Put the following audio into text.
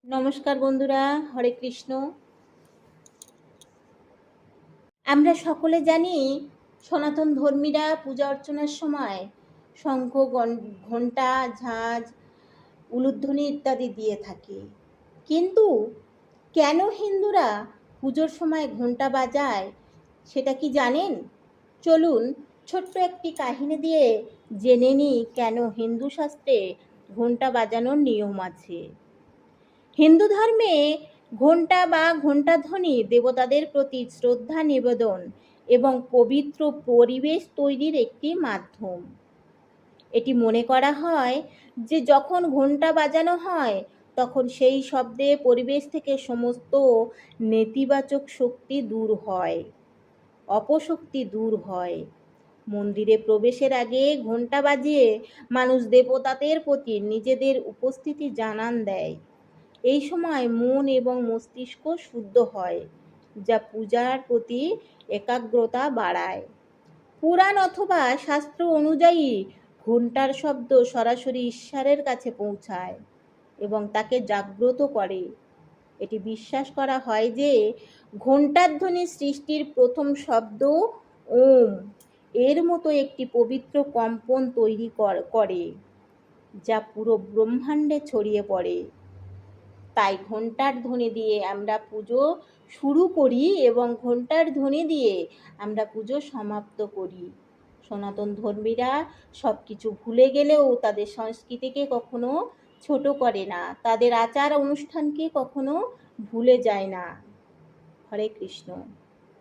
নমস্কার বন্ধুরা, হরে কৃষ্ণ। আমরা সকলে জানি সনাতন ধর্মীরা পূজা অর্চনার সময় শঙ্খ, ঘণ্টা, ঝাঁঝ, উলুধ্বনি ইত্যাদি দিয়ে থাকে। কিন্তু কেন হিন্দুরা পুজোর সময় ঘণ্টা বাজায় সেটা কি জানেন? চলুন ছোট্ট একটি কাহিনী দিয়ে জেনে নিই কেন হিন্দু শাস্ত্রে ঘণ্টা বাজানোর নিয়ম আছে। হিন্দু ধর্মে ঘণ্টা বা ঘণ্টাধ্বনি দেবতাদের প্রতি শ্রদ্ধা নিবেদন এবং পবিত্র পরিবেশ তৈরির একটি মাধ্যম। এটি মনে করা হয় যে যখন ঘণ্টা বাজানো হয় তখন সেই শব্দে পরিবেশ থেকে সমস্ত নেতিবাচক শক্তি দূর হয়, অপশক্তি দূর হয়। মন্দিরে প্রবেশের আগে ঘণ্টা বাজিয়ে মানুষ দেবতাদের প্রতি নিজেদের উপস্থিতি জানান দেয়। এই সময় মন এবং মস্তিষ্ক শুদ্ধ হয়, যা পূজার প্রতি একাগ্রতা বাড়ায়। পুরাণ অথবা শাস্ত্র অনুযায়ী ঘণ্টার শব্দ সরাসরি ঈশ্বরের কাছে পৌঁছায় এবং তাকে জাগ্রত করে। এটি বিশ্বাস করা হয় যে ঘণ্টার ধ্বনি সৃষ্টির প্রথম শব্দ ওম এর মতো একটি পবিত্র কম্পন তৈরি করে, যা পুরো ব্রহ্মাণ্ডে ছড়িয়ে পড়ে। তাই ঘণ্টার ধ্বনি দিয়ে আমরা পুজো শুরু করি এবং ঘণ্টার ধ্বনি দিয়ে আমরা পুজো সমাপ্ত করি। সনাতন ধর্মীরা সব কিছু ভুলে গেলেও তাদের সংস্কৃতিকে কখনো ছোট করে না, তাদের আচার অনুষ্ঠানকে কখনো ভুলে যায় না। হরে কৃষ্ণ।